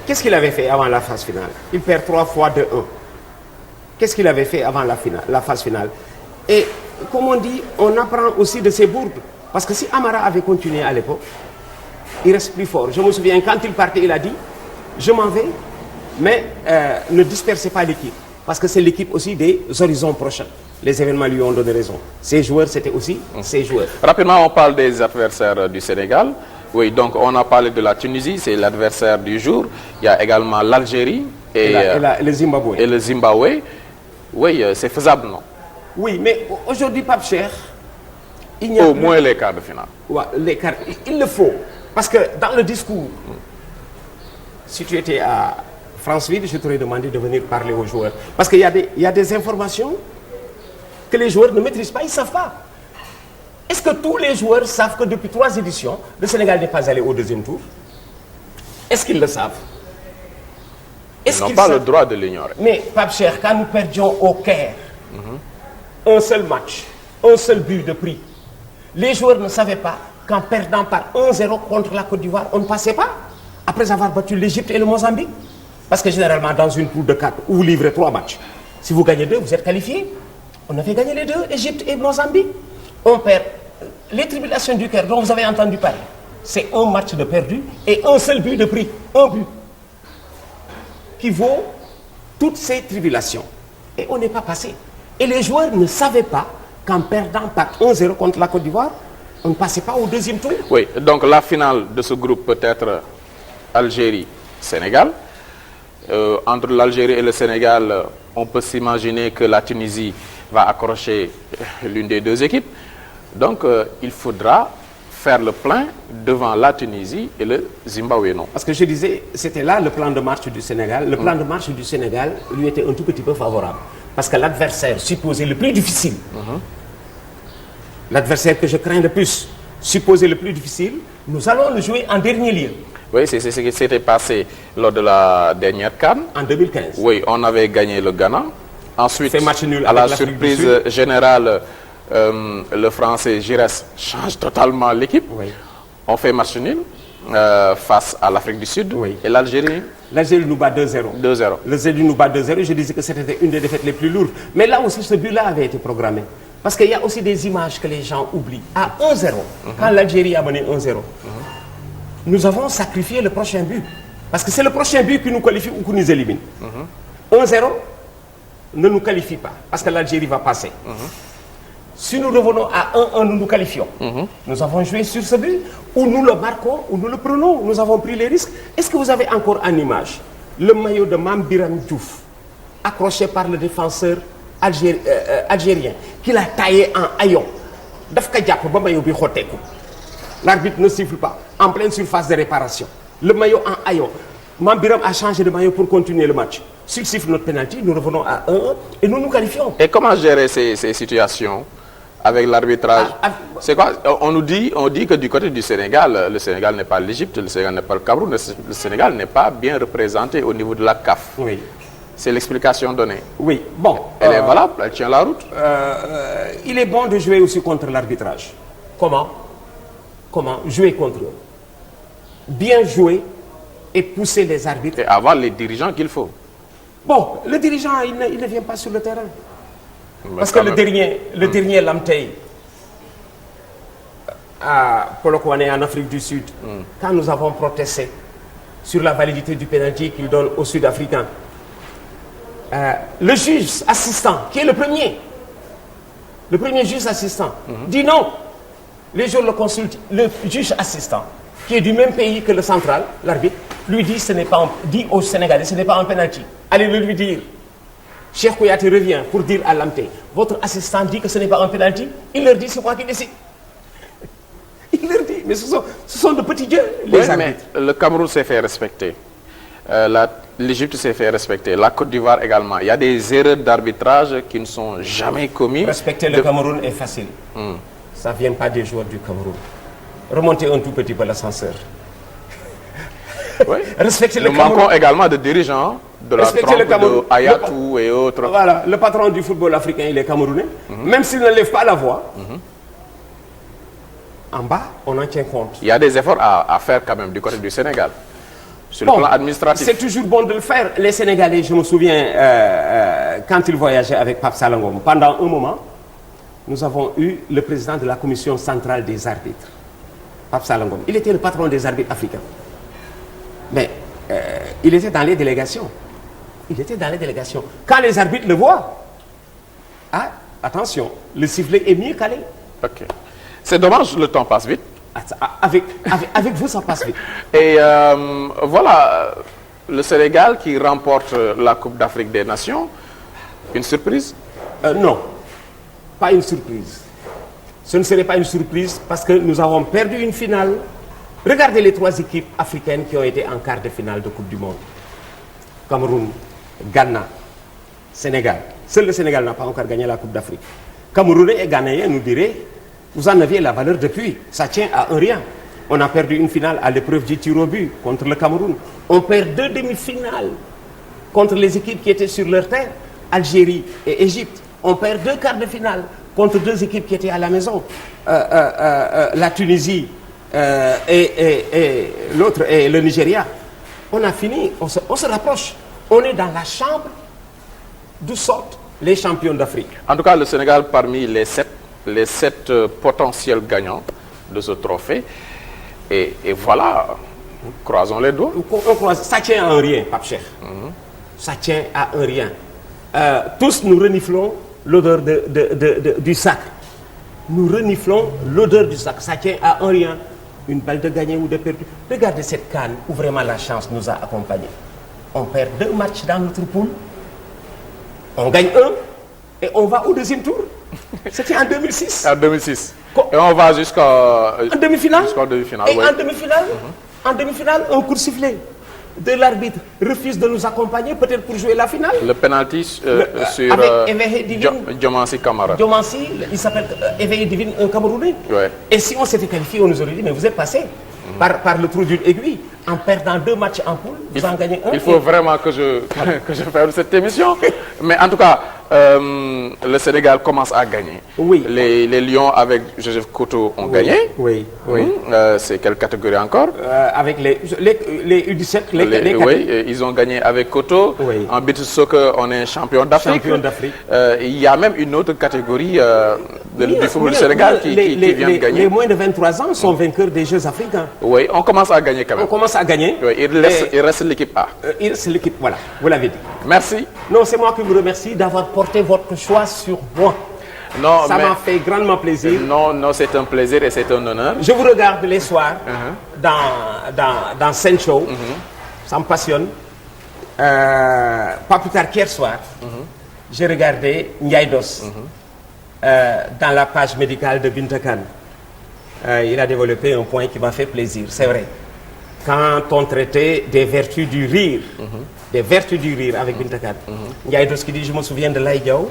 Qu'est-ce qu'il avait fait avant la phase finale? Il perd 3 fois de 1. Qu'est-ce qu'il avait fait avant la phase finale? Et comme on dit, on apprend aussi de ses bourdes. Parce que si Amara avait continué à l'époque, il reste plus fort. Je me souviens, quand il partait, il a dit, je m'en vais, mais ne dispersez pas l'équipe. Parce que c'est l'équipe aussi des horizons prochains. Les événements lui ont donné raison. Ces joueurs, c'était aussi ces joueurs. Rapidement, on parle des adversaires du Sénégal. Oui, donc on a parlé de la Tunisie, c'est l'adversaire du jour. Il y a également l'Algérie et le Zimbabwe. Et le Zimbabwe. Oui, c'est faisable, non? Oui, mais aujourd'hui, Pape Cheikh, il n'y a au plus... moins les quarts de finale. Ouais, les quarts, il le faut. Parce que dans le discours, si tu étais à Franceville, je t'aurais demandé de venir parler aux joueurs. Parce qu'il y a des informations que les joueurs ne maîtrisent pas, ils ne savent pas. Est-ce que tous les joueurs savent que depuis 3 éditions, le Sénégal n'est pas allé au 2e tour? Est-ce qu'ils le savent? Ils n'ont pas le droit de l'ignorer. Mais, Pape Cheikh, quand nous perdions au Caire, un seul match, un seul but de prix, les joueurs ne savaient pas qu'en perdant par 1-0 contre la Côte d'Ivoire, on ne passait pas, après avoir battu l'Égypte et le Mozambique. Parce que généralement, dans une poule de 4, où vous livrez 3 matchs, si vous gagnez 2, vous êtes qualifié. On avait gagné les 2, Égypte et Mozambique. On perd. Les tribulations du Caire dont vous avez entendu parler, c'est un match de perdu et un seul but de prix. Un but. Qui vaut toutes ces tribulations. Et on n'est pas passé. Et les joueurs ne savaient pas qu'en perdant par 1-0 contre la Côte d'Ivoire, on ne passait pas au 2e tour. Oui, donc la finale de ce groupe peut être Algérie-Sénégal. Entre l'Algérie et le Sénégal, on peut s'imaginer que la Tunisie va accrocher l'une des 2 équipes. Donc il faudra faire le plein devant la Tunisie et le Zimbabwe, non? Parce que je disais, c'était là le plan de marche du Sénégal. Le plan de marche du Sénégal lui était un tout petit peu favorable. Parce que l'adversaire supposé le plus difficile, l'adversaire que je crains le plus, supposé le plus difficile, nous allons le jouer en dernier lieu. Oui, c'est ce qui s'était passé lors de la dernière CAN. En 2015. Oui, on avait gagné le Ghana. Ensuite, Fait match nul à avec la l'Afrique du surprise générale, le Français Giresse change totalement l'équipe. Oui. On fait match nul face à l'Afrique du Sud. Oui. Et l'Algérie, L'Algérie nous bat 2-0. 2-0. L'Algérie nous bat 2-0. Je disais que c'était une des défaites les plus lourdes. Mais là aussi, ce but-là avait été programmé. Parce qu'il y a aussi des images que les gens oublient. À 1-0, quand l'Algérie a mené 1-0, nous avons sacrifié le prochain but. Parce que c'est le prochain but qui nous qualifie ou qui nous élimine. 1-0 ne nous qualifie pas. Parce que l'Algérie va passer. Si nous revenons à 1-1, nous nous qualifions. Nous avons joué sur ce but, ou nous le marquons, ou nous le prenons. Nous avons pris les risques. Est-ce que vous avez encore en image le maillot de Mame Biram Diouf, accroché par le défenseur algérien, qu'il a taillé en haillon? L'arbitre ne siffle pas, en pleine surface de réparation. Le maillot en haillon. Mame Biram a changé de maillot pour continuer le match. S'il siffle notre pénalty, nous revenons à 1-1 et nous nous qualifions. Et comment gérer ces situations avec l'arbitrage? C'est quoi? On dit que du côté du Sénégal, le Sénégal n'est pas l'Égypte, le Sénégal n'est pas le Cameroun, le Sénégal n'est pas bien représenté au niveau de la CAF. Oui. C'est l'explication donnée. Oui, bon. Elle est valable, elle tient la route. Il est bon de jouer aussi contre l'arbitrage. Comment jouer contre eux? Bien jouer et pousser les arbitres. Et avoir les dirigeants qu'il faut. Bon, le dirigeant, il ne vient pas sur le terrain. Mais parce que le dernier Lamtey, à Polokwane, en Afrique du Sud, quand nous avons protesté sur la validité du pénalty qu'il donne aux Sud-Africains, le juge assistant, qui est le premier juge assistant, dit non. Les gens le consultent. Le juge assistant, qui est du même pays que le central, l'arbitre, lui dit dit aux Sénégalais, ce n'est pas un pénalty. Allez le lui dire. Cheikh Kouyaté revient pour dire à Lamtey, votre assistant dit que ce n'est pas un pénalty. Il leur dit, c'est moi qui décide. Il leur dit, mais ce sont de petits dieux, les arbitres. Mais le Cameroun s'est fait respecter. L'Égypte s'est fait respecter. La Côte d'Ivoire également. Il y a des erreurs d'arbitrage qui ne sont jamais commises. Respecter le Cameroun est facile. Ça ne vient pas des joueurs du Cameroun. Remontez un tout petit peu l'ascenseur. Oui. Respecter le Nous Cameroun. manquons également de dirigeants, de la trempe de Hayatou et autres. Voilà, le patron du football africain, il est camerounais. Même s'il ne lève pas la voix, en bas, on en tient compte. Il y a des efforts à faire quand même du côté du Sénégal. Sur le plan administratif. C'est toujours bon de le faire. Les Sénégalais, je me souviens, quand ils voyageaient avec Pape Salangom, pendant un moment, nous avons eu le président de la commission centrale des arbitres, Pape Salangom. Il était le patron des arbitres africains. Mais il était dans les délégations. Il était dans les délégations. Quand les arbitres le voient, attention, le sifflet est mieux calé. Ok. C'est dommage, le temps passe vite. Avec vous, ça passe vite. Et voilà, le Sénégal qui remporte la Coupe d'Afrique des Nations. Une surprise? Non, pas une surprise. Ce ne serait pas une surprise parce que nous avons perdu une finale. Regardez les 3 équipes africaines qui ont été en quart de finale de Coupe du Monde. Cameroun, Ghana, Sénégal. Seul le Sénégal n'a pas encore gagné la Coupe d'Afrique. Camerounais et Ghanéens nous diraient, vous en aviez la valeur depuis. Ça tient à un rien. On a perdu une finale à l'épreuve du tir au but contre le Cameroun. On perd 2 demi-finales contre les équipes qui étaient sur leur terre, Algérie et Égypte. On perd 2 quarts de finale contre 2 équipes qui étaient à la maison. La Tunisie et l'autre est le Nigeria. On a fini, on se rapproche. On est dans la chambre d'où sortent les champions d'Afrique. En tout cas, le Sénégal parmi les 7 potentiels gagnants de ce trophée. Et voilà, croisons les doigts. Ça tient à un rien, Pape Cheikh. Ça tient à un rien. Tous nous reniflons l'odeur du sacre. Nous reniflons l'odeur du sacre. Ça tient à un rien. Une balle de gagné ou de perdu. Regardez cette CAN où vraiment la chance nous a accompagnés. On perd 2 matchs dans notre poule. On gagne 1 et on va au deuxième tour. C'était en 2006. En 2006. Et on va en demi-finale. Jusqu'en demi-finale. Et en demi-finale, un coup de sifflet de l'arbitre refuse de nous accompagner, peut-être pour jouer la finale. Le penalty sur avec Éveillé Divine. Diomansi Kamara. Diomansi, il s'appelle Éveillé Divine, un Camerounais. Ouais. Et si on s'était qualifié, on nous aurait dit, mais vous êtes passé par le trou d'une aiguille. En perdant 2 matchs en poule, vous en gagnez un. Il faut vraiment que je fasse cette émission. Mais en tout cas, le Sénégal commence à gagner. Oui. Les Lions avec Joseph Koto ont gagné. Oui. C'est quelle catégorie encore? Avec les U17, oui, ils ont gagné avec Koto. Oui. En beach soccer, on est champion d'Afrique. Il y a même une autre catégorie du football du Sénégal qui vient de gagner. Les moins de 23 ans sont vainqueurs des Jeux africains. Oui, on commence à gagner quand même. On commence à gagner. Oui, il reste l'équipe A. Il reste l'équipe, voilà, vous l'avez dit. Merci. Non, c'est moi qui vous remercie d'avoir porté votre choix sur moi. Non, ça m'a fait grandement plaisir. Non, c'est un plaisir et c'est un honneur. Je vous regarde les soirs dans Sen Show. Ça me passionne. Pas plus tard qu'hier soir, j'ai regardé Ndiaye Dos dans la page médicale de Binta Kane. Il a développé un point qui m'a fait plaisir, c'est vrai. Quand on traitait des vertus du rire, avec Binta Kane. Ndiaye Dos qui dit, je me souviens de Laye Diaw,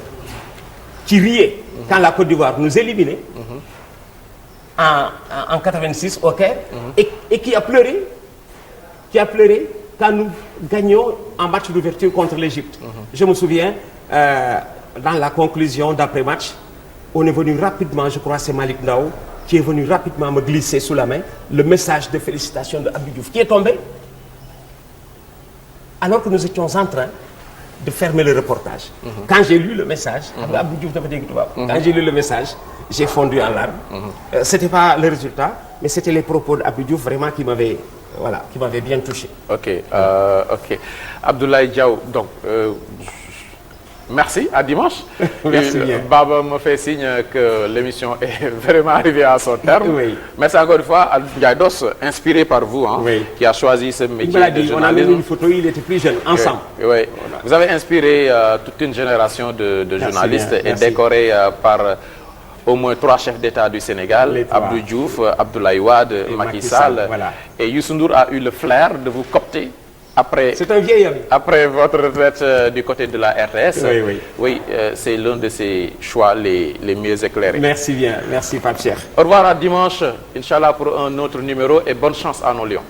qui riait quand la Côte d'Ivoire nous éliminait en 86 au Caire et qui a pleuré quand nous gagnions en match d'ouverture contre l'Égypte. Je me souviens, dans la conclusion d'après-match, on est venu rapidement, je crois c'est Malick Ndao, qui est venu rapidement me glisser sous la main le message de félicitations de Abdou Diouf, qui est tombé alors que nous étions en train de fermer le reportage. Quand j'ai lu le message, Abdou Diouf dafa dégg tubaab. Quand j'ai lu le message, j'ai fondu en larmes. C'était pas le résultat, mais c'était les propos d'Abdou Diouf vraiment qui m'avaient bien touché. Ok. Abdoulaye Diaw, donc merci, à dimanche. Merci bien. Baba me fait signe que l'émission est vraiment arrivée à son terme. Oui. Merci encore une fois à Ndiaye Dos, inspiré par vous, qui a choisi ce métier de journalisme. On a mis une photo, il était plus jeune, ensemble. Oui. Voilà. Vous avez inspiré toute une génération de journalistes et décoré par au moins 3 chefs d'État du Sénégal, Abdou Diouf, Abdoulaye Wade, Macky Sall. Voilà. Et Youssou Ndour a eu le flair de vous copter. C'est un vieil ami. Après votre retraite du côté de la RTS, oui, c'est l'un de ses choix les mieux éclairés. Merci bien, merci Pape Cheikh. Au revoir à dimanche, Inch'Allah, pour un autre numéro et bonne chance à nos Lions.